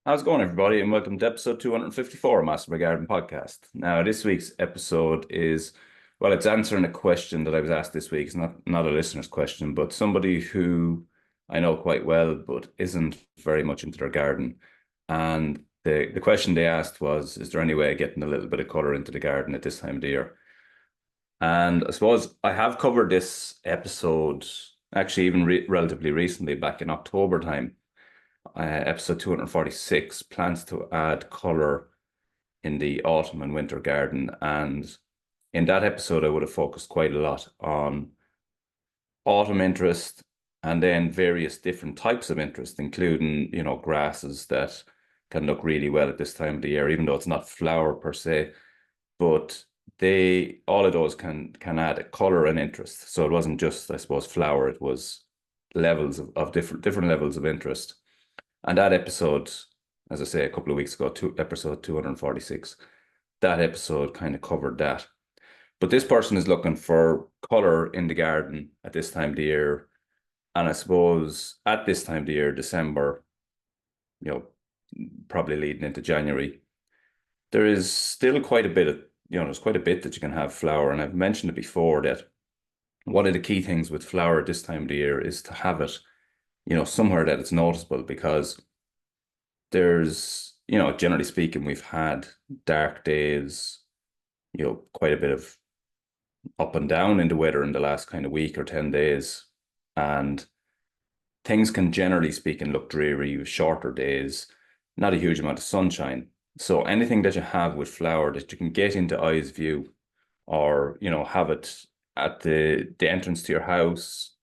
How's it going, everybody? And welcome to episode 254 of Master My Garden podcast. Now, this week's episode is, well, it's answering a question that I was asked this week. It's not a listener's question, but somebody who I know quite well, but isn't very much into their garden. And the question they asked was, is there any way of getting a little bit of color into the garden at this time of the year? And I suppose I have covered this episode actually even relatively recently, back in October time. Episode 246, plans to add color in the autumn and winter garden. And in that episode, I would have focused quite a lot on autumn interest and then various different types of interest, including, grasses that can look really well at this time of the year, even though it's not flower per se, but all of those can add a color and interest. So it wasn't just, I suppose, flower, it was levels of different levels of interest. And that episode, as I say, a couple of weeks ago, episode 246, that episode kind of covered that. But this person is looking for color in the garden at this time of the year. And I suppose at this time of the year, December, probably leading into January, there is still quite a bit of, there's quite a bit that you can have flower. And I've mentioned it before that one of the key things with flower at this time of the year is to have it somewhere that it's noticeable, because there's, generally speaking, we've had dark days, quite a bit of up and down in the weather in the last kind of week or 10 days. And things can, generally speaking, look dreary with shorter days, not a huge amount of sunshine. So anything that you have with flower that you can get into eye's view, or, have it at the entrance to your house,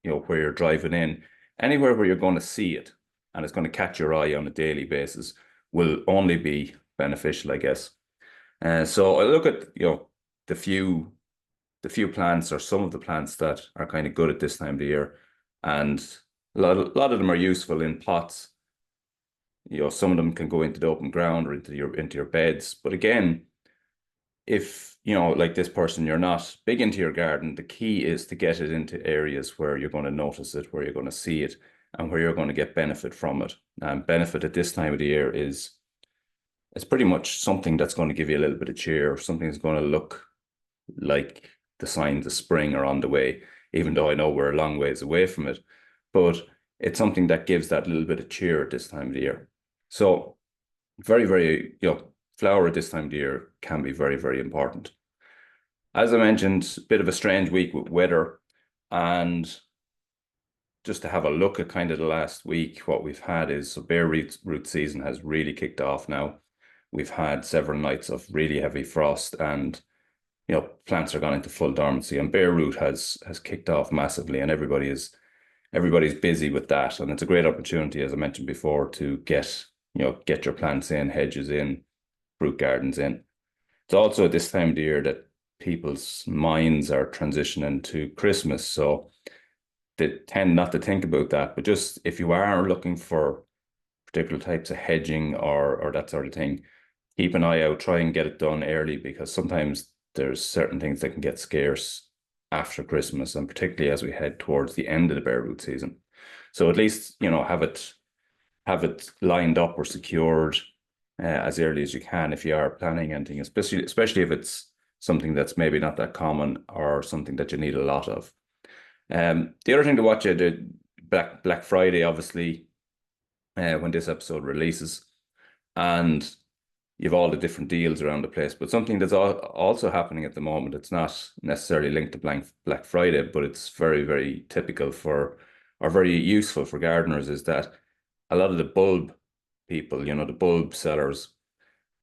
where you're driving in, anywhere where you're going to see it and it's going to catch your eye on a daily basis, will only be beneficial, I guess. So I look at, the few plants, or some of the plants that are kind of good at this time of the year. And a lot of them are useful in pots. Some of them can go into the open ground or into your beds. But again, if, like this person, you're not big into your garden, the key is to get it into areas where you're going to notice it, where you're going to see it, and where you're going to get benefit from it. And benefit at this time of the year it's pretty much something that's going to give you a little bit of cheer, something that's going to look like the signs of spring are on the way, even though I know we're a long ways away from it. But it's something that gives that little bit of cheer at this time of the year. So very, very, flower at this time of the year can be very, very important. As I mentioned, a bit of a strange week with weather, and just to have a look at kind of the last week, what we've had is, so bare root season has really kicked off now. We've had several nights of really heavy frost, and plants are gone into full dormancy, and bare root has kicked off massively, and everybody's busy with that. And it's a great opportunity, as I mentioned before, to get your plants in, hedges in, fruit gardens in. It's also at this time of the year that people's minds are transitioning to Christmas, so they tend not to think about that. But just if you are looking for particular types of hedging or that sort of thing, keep an eye out, try and get it done early, because sometimes there's certain things that can get scarce after Christmas, and particularly as we head towards the end of the bare root season. So at least, have it lined up or secured as early as you can if you are planning anything, especially if it's something that's maybe not that common or something that you need a lot of. The other thing to watch, the Black Friday, obviously, when this episode releases, and you've all the different deals around the place. But something that's also happening at the moment, it's not necessarily linked to Black Friday, but it's very, very typical for, or very useful for gardeners, is that a lot of the bulb people, the bulb sellers,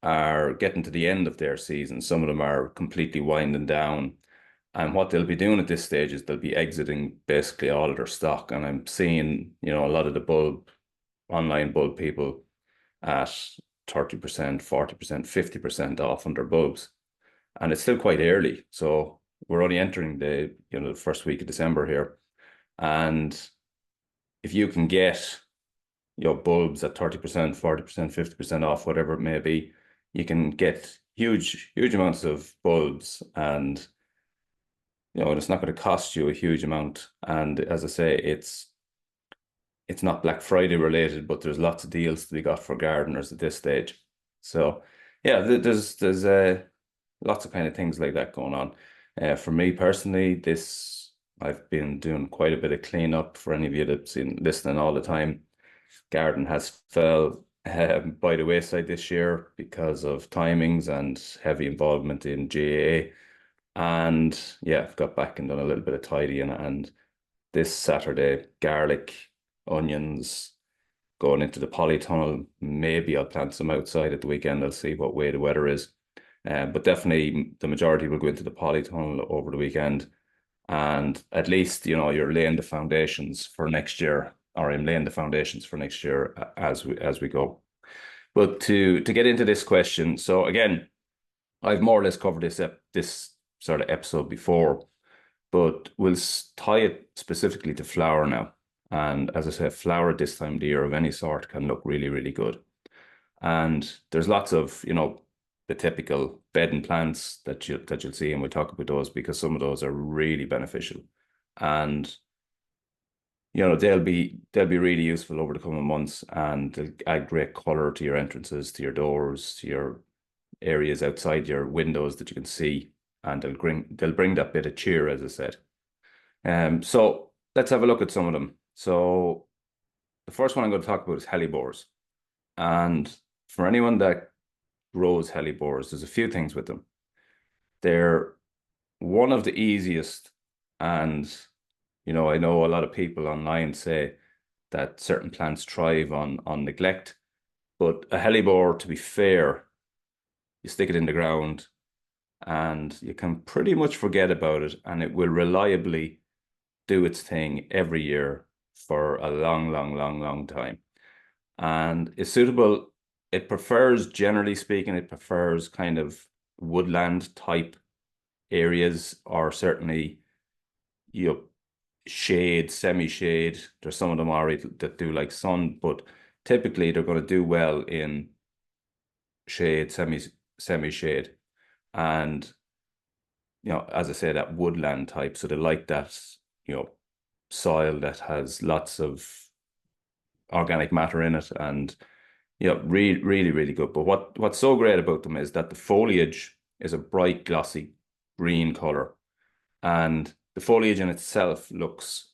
are getting to the end of their season. Some of them are completely winding down. And what they'll be doing at this stage is they'll be exiting basically all of their stock. And I'm seeing, a lot of the online bulb people at 30%, 40%, 50% off on their bulbs. And it's still quite early. So we're only entering the first week of December here. And if you can get bulbs at 30%, 40%, 50% off, whatever it may be, you can get huge amounts of bulbs, and it's not going to cost you a huge amount. And as I say, it's not Black Friday related, but there's lots of deals to be got for gardeners at this stage. So yeah, there's lots of kind of things like that going on. For me personally, this I've been doing quite a bit of cleanup. For any of you that's been listening all the time, garden has fell by the wayside this year because of timings and heavy involvement in GAA. And yeah, I've got back and done a little bit of tidying. And this Saturday, garlic, onions, going into the polytunnel. Maybe I'll plant some outside at the weekend. I'll see what way the weather is. But definitely the majority will go into the polytunnel over the weekend. And at least, you're laying the foundations for next year, or I'm laying the foundations for next year as we go. But to get into this question, so again, I've more or less covered this sort of episode before, but we'll tie it specifically to flower now. And as I said, flower at this time of the year of any sort can look really, really good. And there's lots of, the typical bedding plants that you'll see, and we'll talk about those because some of those are really beneficial. And they'll be really useful over the coming months, and they'll add great color to your entrances, to your doors, to your areas outside your windows that you can see, and they'll bring that bit of cheer, as I said. So let's have a look at some of them. So the first one I'm going to talk about is hellebores. And for anyone that grows hellebores, there's a few things with them. They're one of the easiest, and I know a lot of people online say that certain plants thrive on neglect, but a hellebore, to be fair, you stick it in the ground and you can pretty much forget about it, and it will reliably do its thing every year for a long, long, long, long time. And it's suitable. It prefers, generally speaking, it prefers kind of woodland type areas, or certainly, shade, semi-shade. There's some of them already that do like sun, but typically they're going to do well in shade, semi-shade. And, as I say, that woodland type. So they like that, soil that has lots of organic matter in it, and really, really, really good. But what's so great about them is that the foliage is a bright, glossy green color, and the foliage in itself looks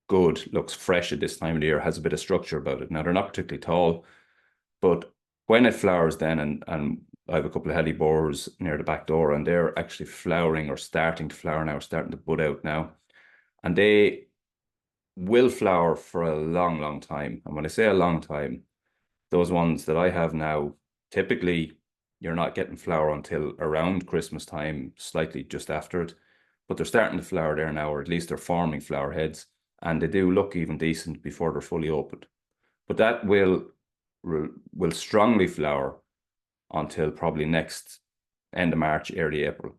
good, looks fresh at this time of the year, has a bit of structure about it. Now, they're not particularly tall, but when it flowers then, and I have a couple of hellebores near the back door, and they're actually flowering or starting to flower now, starting to bud out now. And they will flower for a long, long time. And when I say a long time, those ones that I have now, typically you're not getting flower until around Christmas time, slightly just after it. But they're starting to flower there now, or at least they're forming flower heads, and they do look even decent before they're fully opened. But that will strongly flower until probably next end of March, early April.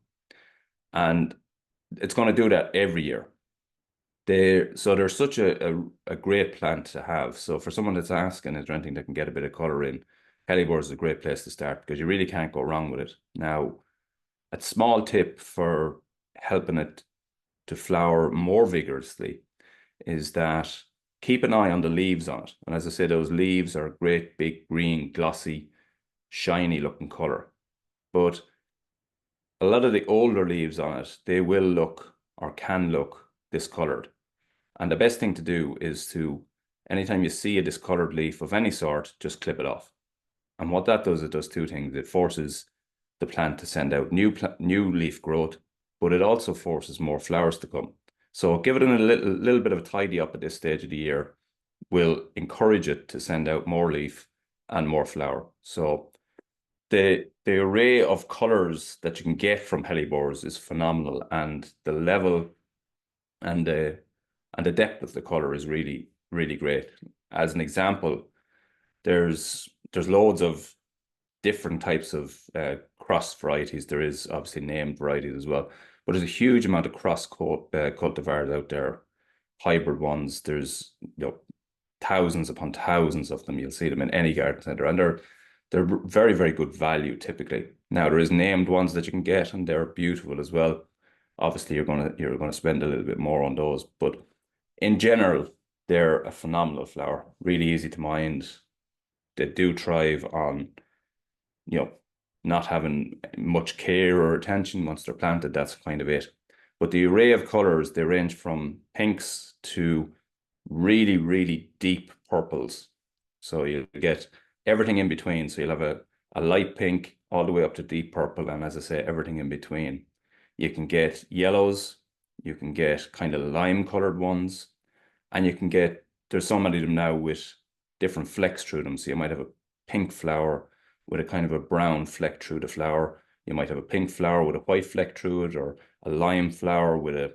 And it's going to do that every year. They're such a great plant to have. So for someone that's asking, is there anything that can get a bit of color in, hellebore is a great place to start because you really can't go wrong with it. Now, a small tip for helping it to flower more vigorously is that keep an eye on the leaves on it. And as I say, those leaves are a great big green, glossy, shiny looking color. But a lot of the older leaves on it, they will look or can look discolored. And the best thing to do is to, anytime you see a discolored leaf of any sort, just clip it off. And what that does, it does two things. It forces the plant to send out new leaf growth, but it also forces more flowers to come. So give it a little bit of a tidy up at this stage of the year will encourage it to send out more leaf and more flower. So the array of colors that you can get from hellebores is phenomenal, and the level and the depth of the color is really, really great. As an example, there's loads of different types of cross varieties. There is obviously named varieties as well, but there's a huge amount of cross cultivars out there, hybrid ones. There's thousands upon thousands of them. You'll see them in any garden center, and they're very, very good value typically. Now there is named ones that you can get, and they're beautiful as well. Obviously, you're gonna spend a little bit more on those, but in general, they're a phenomenal flower, really easy to mind. They do thrive on, you know, not having much care or attention once they're planted. That's kind of it. But the array of colors, they range from pinks to really, really deep purples. So you'll get everything in between. So you'll have a light pink all the way up to deep purple. And as I say, everything in between. You can get yellows, you can get kind of lime colored ones, and you can get, there's so many of them now with different flecks through them. So you might have a pink flower with a kind of a brown fleck through the flower. You might have a pink flower with a white fleck through it, or a lime flower with a,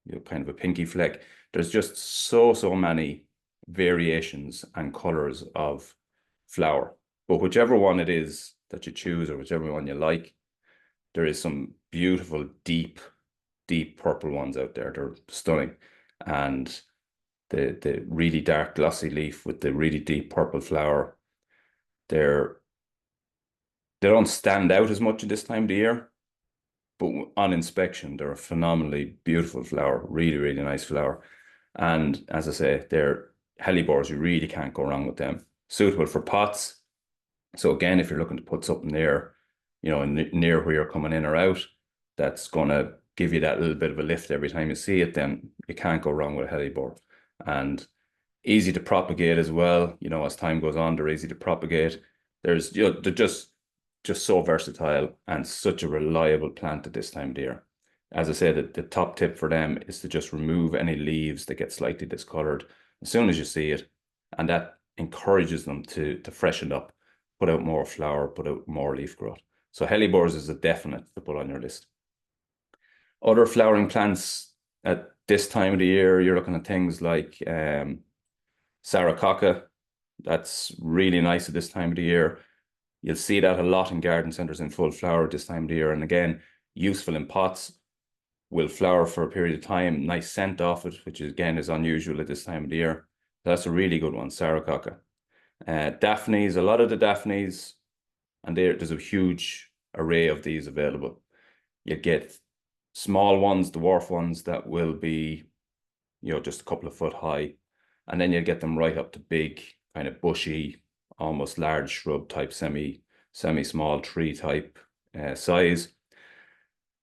you know, kind of a pinky fleck. There's just so many variations and colors of flower. But whichever one it is that you choose, or whichever one you like, there is some beautiful, deep purple ones out there. They're stunning. And the really dark glossy leaf with the really deep purple flower, they're they don't stand out as much at this time of the year, but on inspection, they're a phenomenally beautiful flower, really, really nice flower. And as I say, they're hellebores. You really can't go wrong with them. Suitable for pots. So again, if you're looking to put something there, you know, near where you're coming in or out, that's going to give you that little bit of a lift every time you see it, then you can't go wrong with a hellebore. And easy to propagate as well. You know, as time goes on, they're easy to propagate. There's, you know, they're just so versatile and such a reliable plant at this time of the year. As I said, the top tip for them is to just remove any leaves that get slightly discolored as soon as you see it, and that encourages them to freshen up, put out more flower, put out more leaf growth. So hellebores is a definite to put on your list. Other flowering plants at this time of the year, you're looking at things like Saracocca. That's really nice at this time of the year. You'll see that a lot in garden centres in full flower at this time of the year. And again, useful in pots, will flower for a period of time, nice scent off it, which again is unusual at this time of the year. That's a really good one, Saracocca. Daphnes, a lot of the Daphnes, and there's a huge array of these available. You get small ones, dwarf ones that will be, you know, just a couple of foot high. And then you get them right up to big, kind of bushy, almost large shrub type, semi-small tree type size.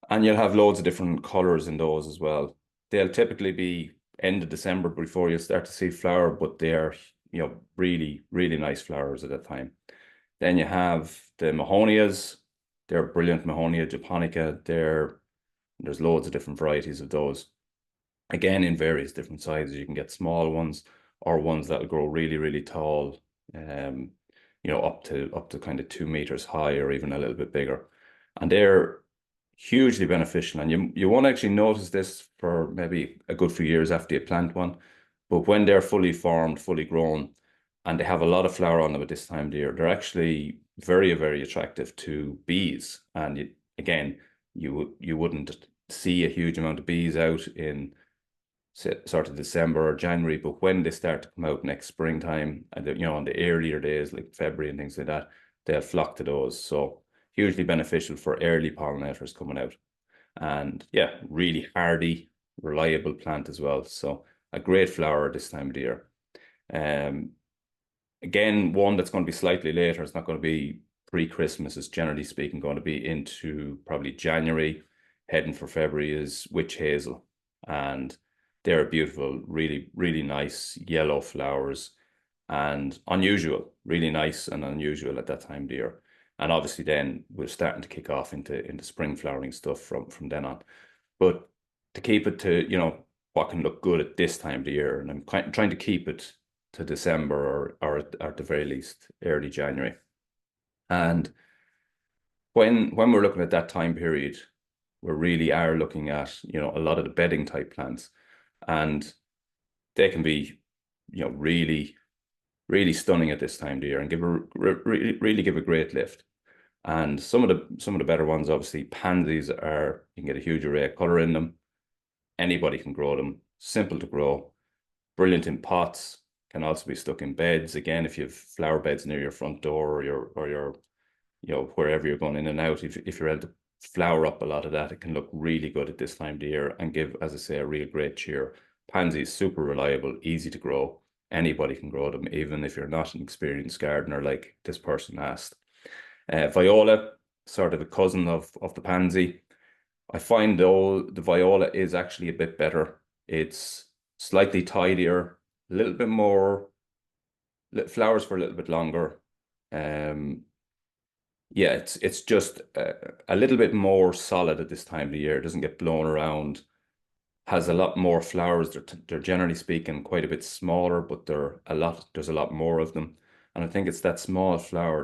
And you'll have loads of different colors in those as well. They'll typically be end of December before you start to see flower, but they're, you know, really, really nice flowers at that time. Then you have the Mahonias. They're brilliant. Mahonia japonica. There's loads of different varieties of those. Again, in various different sizes. You can get small ones or ones that'll grow really, really tall, you know, up to kind of 2 meters high or even a little bit bigger. And they're hugely beneficial. And you won't actually notice this for maybe a good few years after you plant one. But when they're fully formed, fully grown, and they have a lot of flower on them at this time of the year, they're actually very, very attractive to bees. And again, you wouldn't see a huge amount of bees out in sort of December or January, but when they start to come out next springtime, and you know, on the earlier days like February and things like that, they'll flock to those. So hugely beneficial for early pollinators coming out. And yeah, really hardy, reliable plant as well. So a great flower this time of the year. Again, one that's going to be slightly later. It's not going to be pre-Christmas. It's generally speaking going to be into probably January, heading for February, is witch hazel. And they're beautiful, really, really nice yellow flowers, and unusual, really nice and unusual at that time of the year. And obviously then we're starting to kick off into spring flowering stuff from then on. But to keep it to, you know, what can look good at this time of the year, and I'm trying to keep it to December or at the very least early January. And when we're looking at that time period, we really are looking at, you know, a lot of the bedding type plants, and they can be, you know, really, really stunning at this time of the year and really give a great lift. And some of the better ones, obviously, pansies are, you can get a huge array of color in them. Anybody can grow them, simple to grow, brilliant in pots, can also be stuck in beds. Again, if you have flower beds near your front door or your you know, wherever you're going in and out, if you're able to flower up a lot of that, it can look really good at this time of the year and give, as I say, a real great cheer Pansies, super reliable, easy to grow. Anybody can grow them, even if you're not an experienced gardener like this person asked. Viola, sort of a cousin of the pansy. I find though the viola is actually a bit better. It's slightly tidier, a little bit more flowers for a little bit longer. Um, yeah, it's just a little bit more solid at this time of the year. It doesn't get blown around. Has a lot more flowers. They're generally speaking quite a bit smaller, but there's a lot more of them. And I think it's that small flower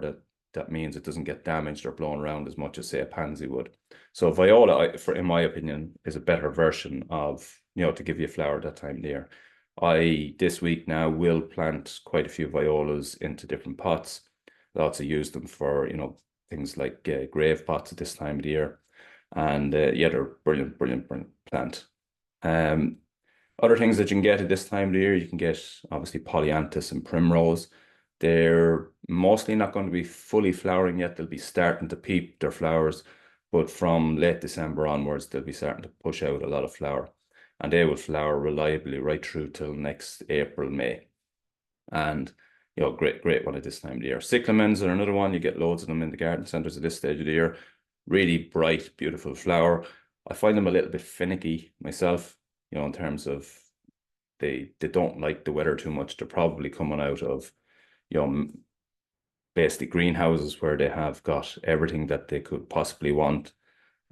that means it doesn't get damaged or blown around as much as say a pansy would. So viola, in my opinion, is a better version of, to give you a flower that time of the year. I this week now will plant quite a few violas into different pots. I also use them for, things like grave pots at this time of the year. And yeah, they're brilliant, brilliant, brilliant plant. Um, Other things that you can get at this time of the year, you can get obviously polyanthus and primrose. They're mostly not going to be fully flowering yet. They'll be starting to peep their flowers, but from late December onwards, they'll be starting to push out a lot of flower. And they will flower reliably right through till next April, May. And great, great one at this time of the year. Cyclamens are another one. You get loads of them in the garden centers at this stage of the year. Really bright, beautiful flower. I find them a little bit finicky myself, in terms of they don't like the weather too much. They're probably coming out of, basically greenhouses where they have got everything that they could possibly want.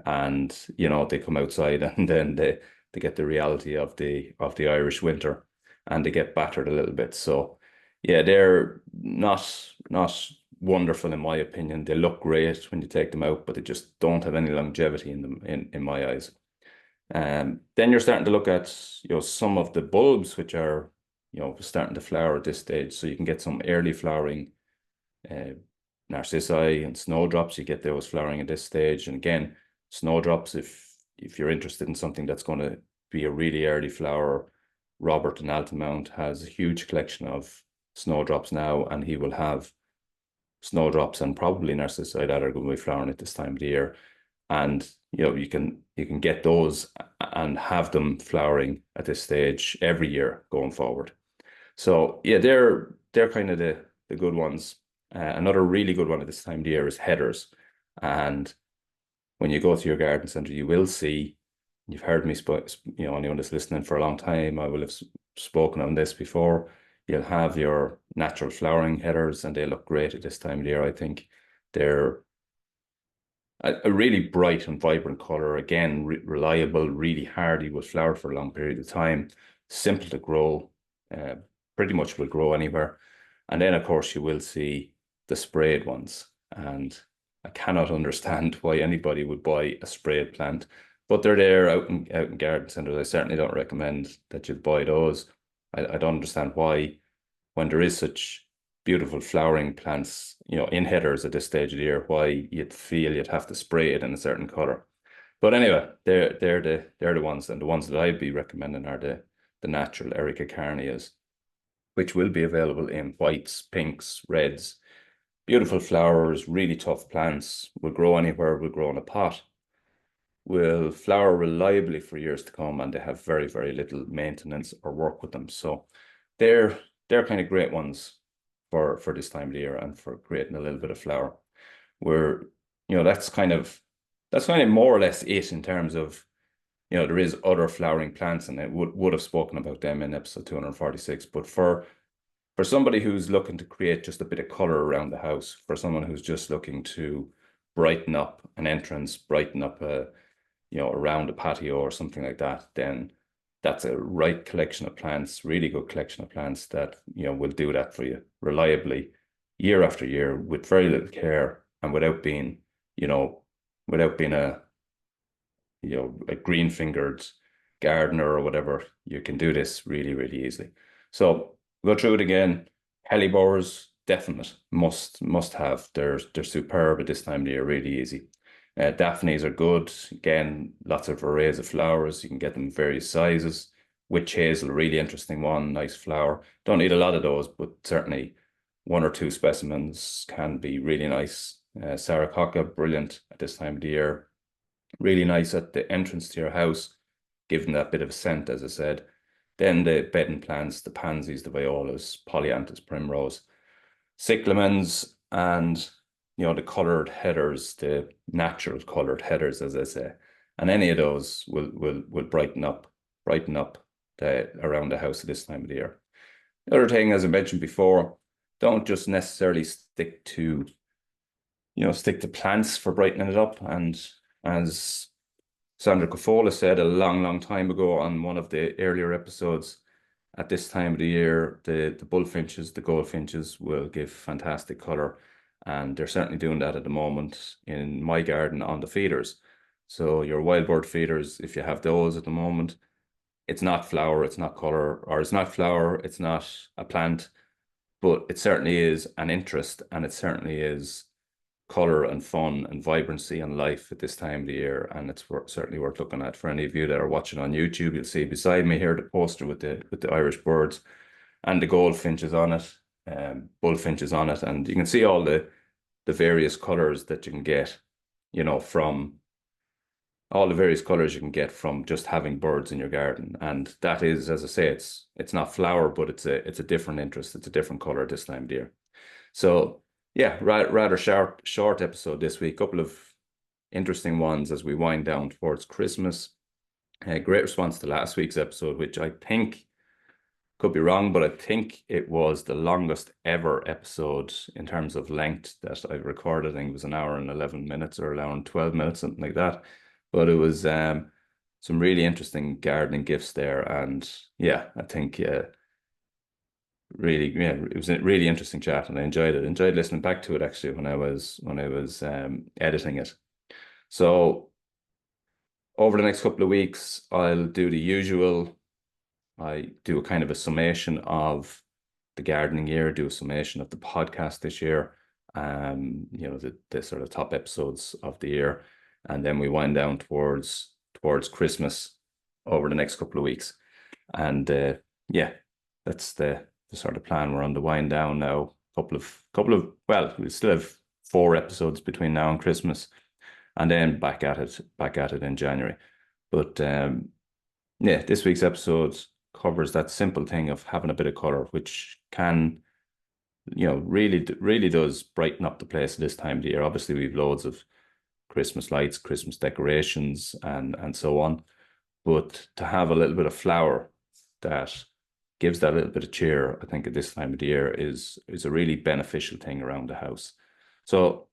And, they come outside and then they get the reality of the Irish winter and they get battered a little bit. So yeah, they're not wonderful in my opinion. They look great when you take them out, but they just don't have any longevity in them in my eyes. Then you're starting to look at some of the bulbs which are starting to flower at this stage. So you can get some early flowering narcissi and snowdrops. You get those flowering at this stage. And again, snowdrops, if you're interested in something that's going to be a really early flower, Robert in Altamount has a huge collection of snowdrops now, and he will have snowdrops and probably narcissi that are going to be flowering at this time of the year. And you can get those and have them flowering at this stage every year going forward. So yeah, they're kind of the good ones. Another really good one at this time of the year is headers. And when you go to your garden center, you will see, you've heard me anyone that's listening for a long time, I will have spoken on this before. You'll have your natural flowering headers and they look great at this time of the year. I think they're a really bright and vibrant color. Again, reliable, really hardy, will flower for a long period of time, simple to grow, pretty much will grow anywhere. And then, of course, you will see the sprayed ones. And I cannot understand why anybody would buy a sprayed plant, but they're there out in garden centers. I certainly don't recommend that you buy those. I don't understand why, when there is such beautiful flowering plants, in headers at this stage of the year, why you'd feel you'd have to spray it in a certain color. But anyway, they're the ones, and the ones that I'd be recommending are the natural Erica which will be available in whites, pinks, reds. Beautiful flowers, really tough plants, will grow anywhere, will grow in a pot, will flower reliably for years to come, and they have very, very little maintenance or work with them. So they're kind of great ones for this time of the year and for creating a little bit of flower. Where that's kind of more or less it in terms of there is other flowering plants, and I would have spoken about them in episode 246. But for somebody who's looking to create just a bit of color around the house, for someone who's just looking to brighten up an entrance, brighten up around a patio or something like that, then that's a right collection of plants, really good collection of plants that will do that for you reliably year after year with very little care and without being a a green fingered gardener or whatever. You can do this really, really easily. So go through it again. Hellebores, definite must have. They're superb at this time of the year, really easy. Daphnes are good. Again, lots of arrays of flowers. You can get them in various sizes. Witch hazel, really interesting one, nice flower. Don't need a lot of those, but certainly one or two specimens can be really nice. Saracocca, brilliant at this time of the year. Really nice at the entrance to your house, giving that bit of scent, as I said. Then the bedding plants, the pansies, the violas, polyanthus, primrose, cyclamens, and the coloured headers, the natural coloured headers, as I say. And any of those will brighten up around the house at this time of the year. The other thing, as I mentioned before, don't just necessarily stick to plants for brightening it up. And as Sandra Coffola said a long, long time ago on one of the earlier episodes, at this time of the year, the bullfinches, the goldfinches will give fantastic colour. And they're certainly doing that at the moment in my garden on the feeders. So your wild bird feeders, if you have those at the moment, it's not flower, it's not colour, or it's not flower, it's not a plant, but it certainly is an interest, and it certainly is color and fun and vibrancy and life at this time of the year, and it's certainly worth looking at. For any of you that are watching on YouTube, you'll see beside me here the poster with the Irish birds and the goldfinches on it, bullfinches on it, and you can see all the various colors that you can get, from all the various colors you can get from just having birds in your garden. And that is, as I say, it's not flower, but it's a different interest. It's a different color this time of the year. So yeah, rather short episode this week. Couple of interesting ones as we wind down towards Christmas. Great response to last week's episode, which I think, could be wrong, but I think it was the longest ever episode in terms of length that I've recorded. I think it was an hour and 11 minutes or an hour and 12 minutes, something like that. But it was some really interesting gardening gifts there. And yeah, I think really, yeah, it was a really interesting chat, and I enjoyed it. Enjoyed listening back to it actually when I was editing it. So over the next couple of weeks, I'll do the usual. I do a kind of a summation of the gardening year, do a summation of the podcast this year, the sort of top episodes of the year, and then we wind down towards Christmas over the next couple of weeks. And yeah, that's the sort of plan. We're on the wind down now. Well, we still have 4 episodes between now and Christmas, and then back at it in January. But yeah, this week's episode covers that simple thing of having a bit of color, which can, really does brighten up the place this time of the year. Obviously, we've loads of Christmas lights, Christmas decorations, and so on. But to have a little bit of flower that gives that little bit of cheer, I think at this time of the year is a really beneficial thing around the house. So,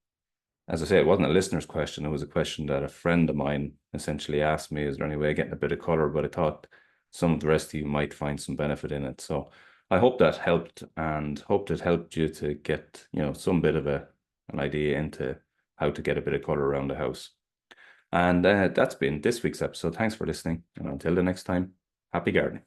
as I say, it wasn't a listener's question. It was a question that a friend of mine essentially asked me, is there any way of getting a bit of color? But I thought some of the rest of you might find some benefit in it. So I hope that helped, and hoped it helped you to get, some bit of an idea into how to get a bit of color around the house. And that's been this week's episode. Thanks for listening. And until the next time, happy gardening.